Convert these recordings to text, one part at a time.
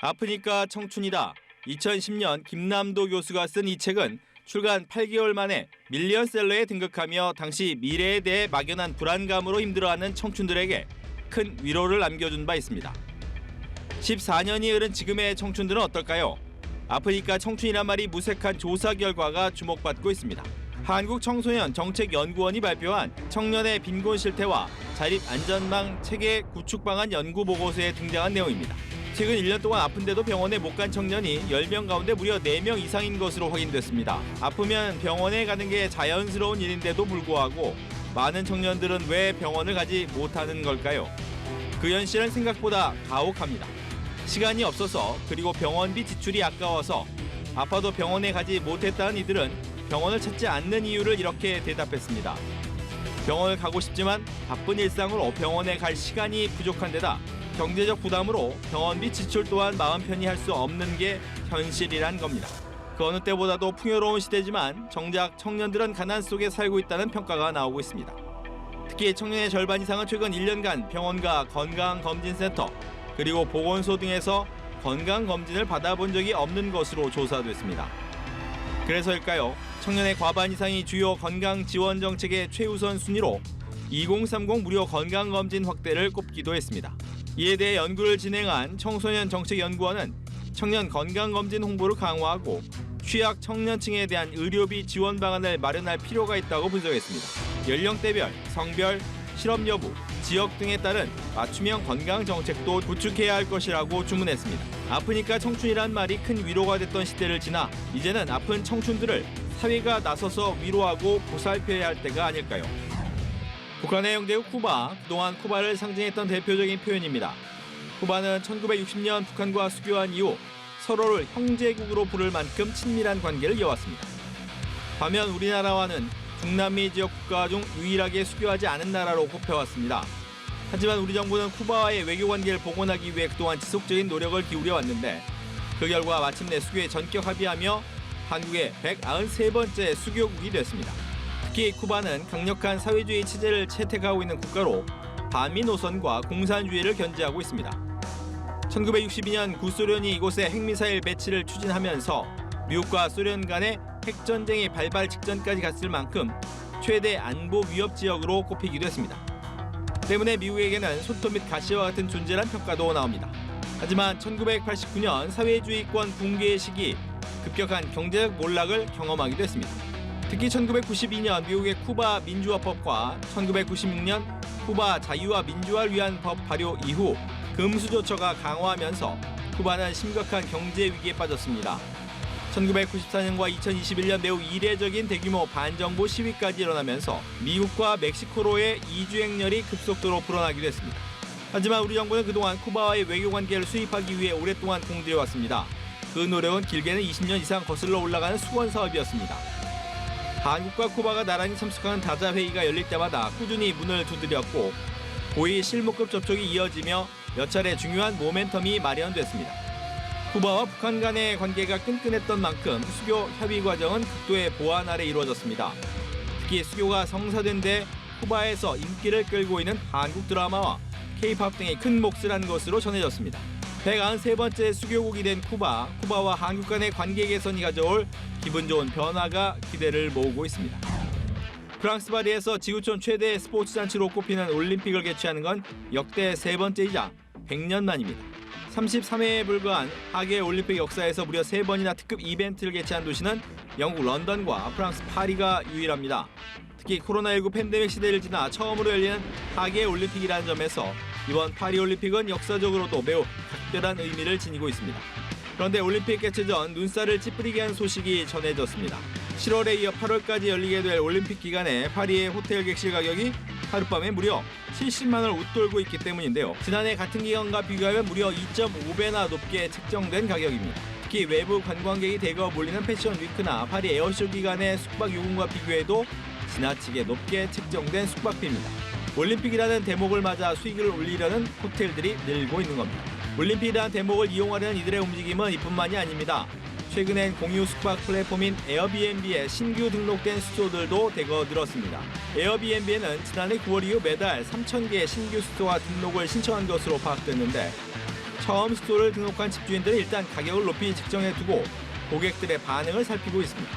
아프니까 청춘이다. 2010년 김남도 교수가 쓴 이 책은 출간 8개월 만에 밀리언셀러에 등극하며 당시 미래에 대해 막연한 불안감으로 힘들어하는 청춘들에게 큰 위로를 남겨준 바 있습니다. 14년이 흐른 지금의 청춘들은 어떨까요? 아프니까 청춘이란 말이 무색한 조사 결과가 주목받고 있습니다. 한국청소년정책연구원이 발표한 청년의 빈곤 실태와 자립안전망 체계 구축 방안 연구 보고서에 등장한 내용입니다. 최근 1년 동안 아픈데도 병원에 못 간 청년이 10명 가운데 무려 4명 이상인 것으로 확인됐습니다. 아프면 병원에 가는 게 자연스러운 일인데도 불구하고 많은 청년들은 왜 병원을 가지 못하는 걸까요? 그 현실은 생각보다 가혹합니다. 시간이 없어서 그리고 병원비 지출이 아까워서 아파도 병원에 가지 못했다는 이들은 병원을 찾지 않는 이유를 이렇게 대답했습니다. 병원을 가고 싶지만 바쁜 일상으로 병원에 갈 시간이 부족한 데다 경제적 부담으로 병원비 지출 또한 마음 편히 할 수 없는 게 현실이란 겁니다. 그 어느 때보다도 풍요로운 시대지만 정작 청년들은 가난 속에 살고 있다는 평가가 나오고 있습니다. 특히 청년의 절반 이상은 최근 1년간 병원과 건강검진센터 그리고 보건소 등에서 건강검진을 받아본 적이 없는 것으로 조사됐습니다. 그래서일까요? 청년의 과반 이상이 주요 건강지원정책의 최우선 순위로 2030 무료 건강검진 확대를 꼽기도 했습니다. 이에 대해 연구를 진행한 청소년정책연구원은 청년 건강검진 홍보를 강화하고 취약 청년층에 대한 의료비 지원 방안을 마련할 필요가 있다고 분석했습니다. 연령대별, 성별, 실업 여부, 지역 등에 따른 맞춤형 건강정책도 구축해야 할 것이라고 주문했습니다. 아프니까 청춘이란 말이 큰 위로가 됐던 시대를 지나 이제는 아픈 청춘들을 사회가 나서서 위로하고 보살펴야 할 때가 아닐까요? 북한의 형제국 쿠바, 그동안 쿠바를 상징했던 대표적인 표현입니다. 쿠바는 1960년 북한과 수교한 이후 서로를 형제국으로 부를 만큼 친밀한 관계를 이어왔습니다. 반면 우리나라와는 중남미 지역 국가 중 유일하게 수교하지 않은 나라로 꼽혀왔습니다. 하지만 우리 정부는 쿠바와의 외교관계를 복원하기 위해 그동안 지속적인 노력을 기울여왔는데 그 결과 마침내 수교에 전격 합의하며 한국의 193번째 수교국이 됐습니다. 특히 쿠바는 강력한 사회주의 체제를 채택하고 있는 국가로 반미 노선과 공산주의를 견지하고 있습니다. 1962년 구소련이 이곳에 핵미사일 배치를 추진하면서 미국과 소련 간의 핵전쟁이 발발 직전까지 갔을 만큼 최대 안보 위협 지역으로 꼽히기도 했습니다. 때문에 미국에게는 손톱 및 가시와 같은 존재란 평가도 나옵니다. 하지만 1989년 사회주의권 붕괴 시기 급격한 경제적 몰락을 경험하기도 했습니다. 특히 1992년 미국의 쿠바 민주화법과 1996년 쿠바 자유와 미주화를 위한 법 발효 이후 금수저처가 강화하면서 쿠바는 심각한 경제 위기에 빠졌습니다. 1994년과 2021년 매우 이례적인 대규모 반정부 시위까지 일어나면서 미국과 멕시코로의 이주 행렬이 급속도로 불어나기도 했습니다. 하지만 우리 정부는 그동안 쿠바와의 외교관계를 수립하기 위해 오랫동안 공들여왔습니다. 그 노력은 길게는 20년 이상 거슬러 올라가는 수건 사업이었습니다. 한국과 쿠바가 나란히 참석하는 다자회의가 열릴 때마다 꾸준히 문을 두드렸고 고위 실무급 접촉이 이어지며 몇 차례 중요한 모멘텀이 마련됐습니다. 쿠바와 북한 간의 관계가 끈끈했던 만큼 수교 협의 과정은 극도의 보안 아래 이루어졌습니다. 특히 수교가 성사된 데 쿠바에서 인기를 끌고 있는 한국 드라마와 K-팝 등이 큰 몫을 한 것으로 전해졌습니다. 193번째 수교국이 된 쿠바와 한국 간의 관계 개선이 가져올 기분 좋은 변화가 기대를 모으고 있습니다. 프랑스 파리에서 지구촌 최대 스포츠 잔치로 꼽히는 올림픽을 개최하는 건 역대 3번째이자 100년 만입니다. 33회에 불과한 하계 올림픽 역사에서 무려 3번이나 특급 이벤트를 개최한 도시는 영국 런던과 프랑스 파리가 유일합니다. 특히 코로나19 팬데믹 시대를 지나 처음으로 열리는 하계 올림픽이라는 점에서 이번 파리 올림픽은 역사적으로도 매우 각별한 의미를 지니고 있습니다. 그런데 올림픽 개최 전 눈살을 찌푸리게 한 소식이 전해졌습니다. 7월에 이어 8월까지 열리게 될 올림픽 기간에 파리의 호텔 객실 가격이 하룻밤에 무려 70만 원을 웃돌고 있기 때문인데요. 지난해 같은 기간과 비교하면 무려 2.5배나 높게 책정된 가격입니다. 특히 외부 관광객이 대거 몰리는 패션 위크나 파리 에어쇼 기간의 숙박 요금과 비교해도 지나치게 높게 책정된 숙박비입니다. 올림픽이라는 대목을 맞아 수익을 올리려는 호텔들이 늘고 있는 겁니다. 올림픽이라는 대목을 이용하려는 이들의 움직임은 이뿐만이 아닙니다. 최근엔 공유 숙박 플랫폼인 에어비앤비에 신규 등록된 숙소들도 대거 늘었습니다. 에어비앤비에는 지난해 9월 이후 매달 3,000개의 신규 숙소와 등록을 신청한 것으로 파악됐는데 처음 스토어를 등록한 집주인들은 일단 가격을 높이 책정해 두고 고객들의 반응을 살피고 있습니다.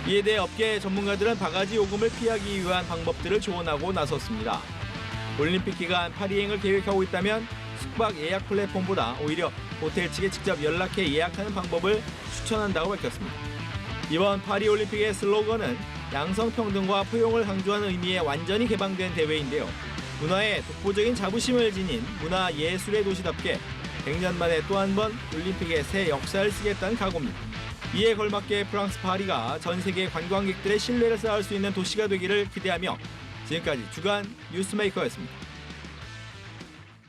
이에 대해 업계 전문가들은 바가지 요금을 피하기 위한 방법들을 조언하고 나섰습니다. 올림픽 기간 파리행을 계획하고 있다면 숙박 예약 플랫폼보다 오히려 호텔 측에 직접 연락해 예약하는 방법을 추천한다고 밝혔습니다. 이번 파리올림픽의 슬로건은 양성평등과 포용을 강조하는 의미의 완전히 개방된 대회인데요. 문화에 독보적인 자부심을 지닌 문화예술의 도시답게 100년 만에 또 한 번 올림픽의 새 역사를 쓰겠다는 각오입니다. 이에 걸맞게 프랑스 파리가 전 세계 관광객들의 신뢰를 쌓을 수 있는 도시가 되기를 기대하며 지금까지 주간 뉴스메이커였습니다.